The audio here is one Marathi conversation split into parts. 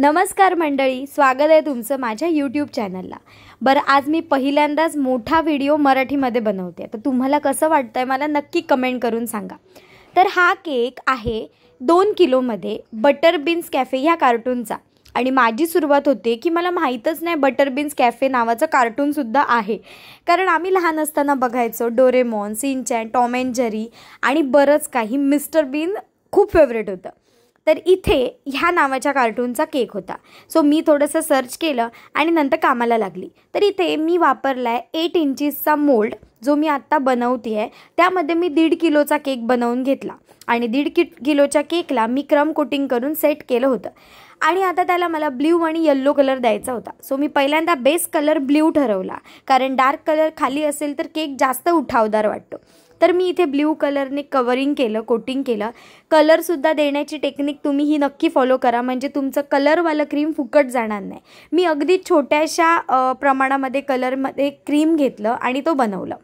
नमस्कार मंडळी, स्वागत आहे तुमचं माझ्या यूट्यूब चॅनलला। बरं, आज मी पहिल्यांदाच मोठा व्हिडिओ मराठीमध्ये बनवते, तर तुम्हाला कसं वाटतंय मला नक्की कमेंट करून सांगा। तर हा केक आहे 2 किलोमध्ये बटर बीन्स कॅफे ह्या कार्टूनचा। आणि माझी सुरुवात होते की मला माहीतच नाही बटर बीन्स कॅफे नावाचं कार्टूनसुद्धा आहे, कारण आम्ही लहान असताना बघायचो डोरेमॉन, सिंचॅन, टॉम अँड जेरी आणि बरंच काही। मिस्टर बीन खूप फेवरेट होतं। तर इथे ह्या नावाच्या कार्टूनचा केक होता। सो मी थोडंसं सर्च केलं आणि नंतर कामाला लागली। तर इथे मी वापरला आहे 8 इंचीसचा मोल्ड, जो मी आत्ता बनवते आहे। त्यामध्ये मी 1.5 किलोचा केक बनवून घेतला आणि 1.5 किलोच्या केकला मी क्रम कोटिंग करून सेट केलं होतं। आणि आता त्याला मला ब्ल्यू आणि येल्लो कलर द्यायचा होता। सो मी पहिल्यांदा बेस कलर ब्ल्यू ठरवला, कारण डार्क कलर खाली असेल तर केक जास्त उठावदार वाटतो। तर मी इथे ब्ल्यू कलरने कवरिंग केलं, कोटिंग केलं। कलरसुद्धा देण्याची टेक्निक तुम्ही ही नक्की फॉलो करा, म्हणजे तुमचं कलरवालं क्रीम फुकट जाणार नाही। मी अगदी छोट्याशा प्रमाणामध्ये कलरमध्ये क्रीम घेतलं आणि तो बनवलं।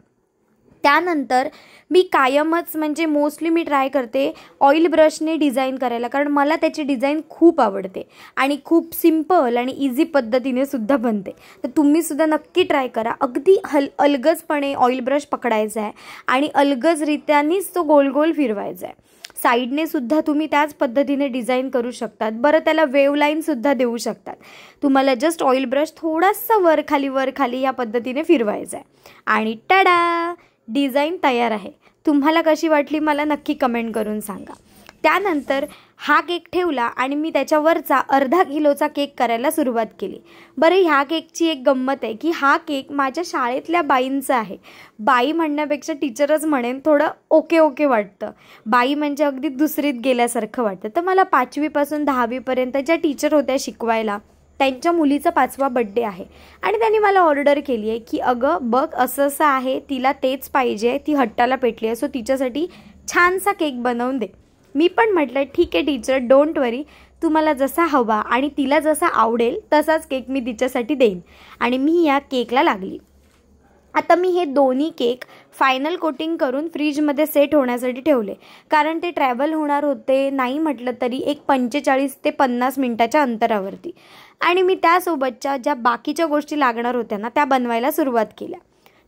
त्यानंतर मी कायमच म्हणजे मोस्टली मी ट्राय करते ऑइल ब्रशने डिझाईन करायला, कारण मला त्याची डिझाईन खूप आवडते आणि खूप सिंपल आणि इझी पद्धतीने सुद्धा बनते। तर तुम्ही सुद्धा नक्की ट्राय करा। अगदी अलगजपणे ऑइल ब्रश पकडायचा आहे आणि अलगजरित्यानेच तो गोल गोल फिरवायचा आहे। साईडने सुद्धा तुम्ही त्याच पद्धतीने डिझाईन करू शकतात। बरं, त्याला वेव लाईन सुद्धा देऊ शकतात। तुम्हाला जस्ट ऑइल ब्रश थोडासा वर खाली या पद्धतीने फिरवायचा आहे आणि टडा, डिझाईन तयार आहे। तुम्हाला कशी वाटली मला नक्की कमेंट करून सांगा। त्यानंतर हा केक ठेवला आणि मी त्याच्यावरचा अर्धा किलोचा केक करायला सुरुवात केली। बरं, ह्या केकची एक गंमत आहे की हा केक माझ्या शाळेतल्या बाईंचा आहे। बाई म्हणण्यापेक्षा टीचरच म्हणेन, थोडं ओके वाटतं। बाई म्हणजे अगदी दुसरीत गेल्यासारखं वाटतं। तर मला 5वी पासून 10वी पर्यंत ज्या टीचर होत्या शिकवायला, त्यांच्या मुलीचा 5वा बड्डे आहे आणि त्यांनी मला ऑर्डर केली आहे की अगं बघ, असं आहे, तिला तेच पाहिजे, ती हट्टाला पेटली आहे, सो तिच्यासाठी छानसा केक बनवून दे। मी पण म्हटलं ठीक आहे टीचर, डोंट वरी, तुम्हाला जसा हवा आणि तिला जसा आवडेल तसाच केक मी तिच्यासाठी देईन। आणि मी या केकला लागली। आता मी हे दोन्ही केक फायनल कोटिंग करून फ्रीजमध्ये सेट होण्यासाठी ठेवले, कारण ते ट्रॅव्हल होणार होते नाही म्हटलं तरी एक 45 ते 50 मिनिटाच्या अंतरावरती। आणि मी त्यासोबतच्या ज्या बाकीच्या गोष्टी लागणार होत्या ना, त्या बनवायला सुरुवात केल्या।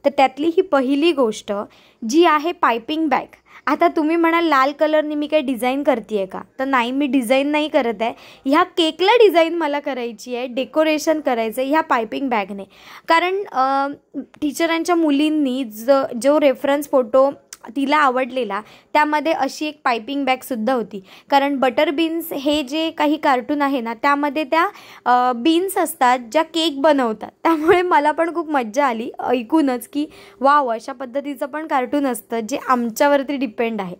तर त्यातली ही पहिली गोष्ट जी आहे पायपिंग बॅग। आता तुम्ही म्हणाल लाल कलरने मी काही डिझाईन करते आहे का? तर नाही, मी डिझाईन नाही करत आहे। ह्या केकला डिझाईन मला करायची आहे, डेकोरेशन करायचं आहे ह्या पायपिंग बॅगने। कारण टीचरांच्या मुलींनी जो रेफरन्स फोटो तिला आवडलेला, त्यामध्ये अशी एक पायपिंग बॅगसुद्धा होती। कारण बटर बीन्स हे जे काही कार्टून आहे ना, त्यामध्ये त्या बीन्स असतात ज्या केक बनवतात। त्यामुळे मला पण खूप मज्जा आली ऐकूनच की वाव, अशा पद्धतीचं पण कार्टून असतं जे आमच्यावरती डिपेंड आहे।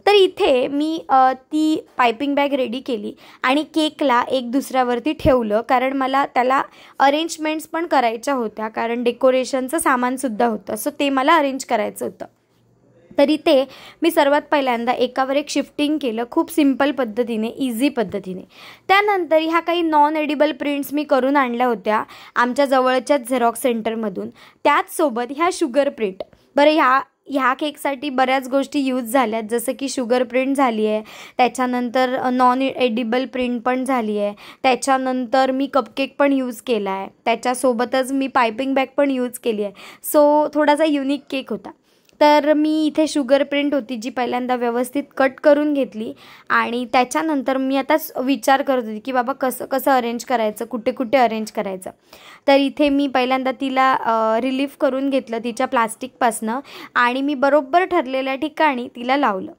तर इथे मी ती पायपिंग बॅग रेडी केली आणि केकला एक दुसऱ्यावरती ठेवलं, कारण मला त्याला अरेंजमेंट्स पण करायच्या होत्या, कारण डेकोरेशनचं सामानसुद्धा होतं, सो ते मला अरेंज करायचं होतं। तर इथे मी सर्वात पहिल्यांदा एकावर एक शिफ्टिंग केलं, खूप सिंपल पद्धतीने, इझी पद्धतीने। त्यानंतर ह्या काही नॉन एडिबल प्रिंट्स मी करून आणल्या होत्या आमच्या जवळच्याच झेरॉक्स सेंटरमधून, त्याचसोबत ह्या शुगर प्रिंट। बरं, ह्या केकसाठी बऱ्याच गोष्टी यूज झाल्यात, जसं की शुगर प्रिंट झाली आहे, त्याच्यानंतर नॉन एडिबल प्रिंट पण झाली आहे, त्याच्यानंतर मी कपकेक पण यूज केला आहे, त्याच्यासोबतच मी पायपिंग बॅग पण यूज केली आहे। सो थोडासा युनिक केक होता। तर मी इथे शुगर प्रिंट होती जी पहिल्यांदा व्यवस्थित कट करून घेतली आणि त्याच्यानंतर मी आता विचार करत होती की बाबा कसं अरेंज करायचं, कुठे अरेंज करायचं। तर इथे मी पहिल्यांदा तिला रिलीफ करून घेतलं तिच्या प्लास्टिकपासनं आणि मी बरोबर ठरलेल्या ठिकाणी तिला लावलं।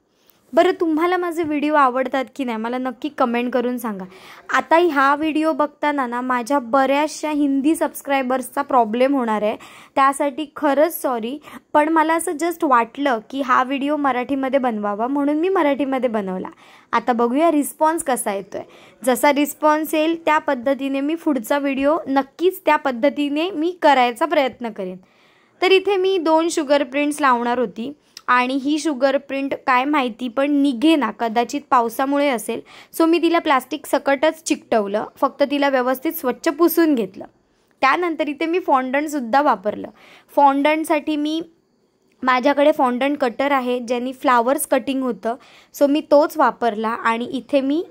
बरं, तुम्हाला माझे व्हिडिओ आवडतात की नाही मला नक्की कमेंट करून सांगा। आता हा व्हिडिओ बघताना ना माझ्या बऱ्याचशा हिंदी सबस्क्रायबर्सचा प्रॉब्लेम होणार आहे, त्यासाठी खरंच सॉरी। पण मला असं जस्ट वाटलं की हा व्हिडिओ मराठीमध्ये बनवावा, म्हणून मी मराठीमध्ये बनवला। आता बघूया रिस्पॉन्स कसा येतोय। जसा रिस्पॉन्स येईल त्या पद्धतीने मी पुढचा व्हिडिओ नक्कीच त्या पद्धतीने मी करायचा प्रयत्न करेन। तर इथे मी 2 शुगर प्रिंट्स लावणार होती आणि ही शुगर प्रिंट काय माहिती पण निघे ना, कदाचित पावसामुळे असेल, सो मी तिला प्लास्टिक सकटच चिकटवलं, फक्त तिला व्यवस्थित स्वच्छ पुसून घेतलं। त्यानंतर इथे मी फॉन्डंटसुद्धा वापरलं। फॉन्डंटसाठी माझ्याकडे फॉन्डंट कटर आहे ज्यांनी फ्लावर्स कटिंग होतं, सो मी तोच वापरला आणि इथे मी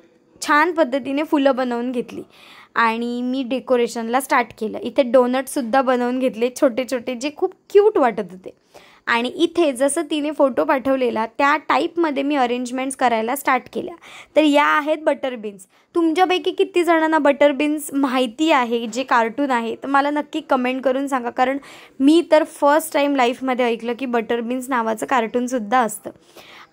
छान पद्धतीने फुलं बनवून घेतली आणि मी डेकोरेशनला स्टार्ट केलं. इथे डोनटसुद्धा बनवून घेतले छोटे छोटे, जे खूप क्यूट वाटत होते. आणि इथे जसं तिने फोटो पाठवलेला त्या टाईपमध्ये मी अरेंजमेंट्स करायला स्टार्ट केल्या. तर या आहेत बटर बीन्स. तुमच्यापैकी किती जणांना बटर बीन्स माहिती आहे जे कार्टून आहे, तर मला नक्की कमेंट करून सांगा. कारण मी तर फर्स्ट टाईम लाईफमध्ये ऐकलं की बटर बीन्स नावाचं कार्टूनसुद्धा असतं.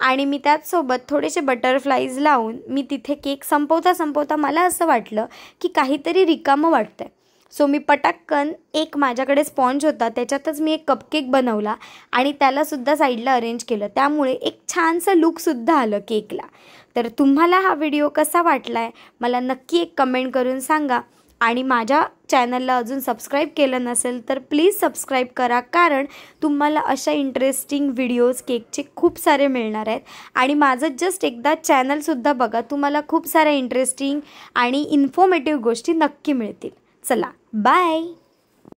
आणि मी त्याचसोबत थोडेसे बटरफ्लाईज लावून मी तिथे केक संपवता मला असं वाटलं की काहीतरी रिकामं वाटतं आहे. सो मी पटाक्कन एक माझ्याकडे स्पॉन्ज होता त्याच्यातच मी एक कपकेक बनवला आणि त्यालासुद्धा साईडला अरेंज केलं. त्यामुळे एक छानसं लुकसुद्धा आलं केकला. तर तुम्हाला हा व्हिडिओ कसा वाटला आहे मला नक्की एक कमेंट करून सांगा. आणि माझ्या चॅनलला अजून सबस्क्राईब केलं नसेल तर प्लीज सबस्क्राईब करा, कारण तुम्हाला अशा इंटरेस्टिंग व्हिडिओज केकचे खूप सारे मिळणार आहेत. आणि माझं जस्ट एकदा चॅनलसुद्धा बघा, तुम्हाला खूप साऱ्या इंटरेस्टिंग आणि इन्फॉर्मेटिव्ह गोष्टी नक्की मिळतील. चला बाय.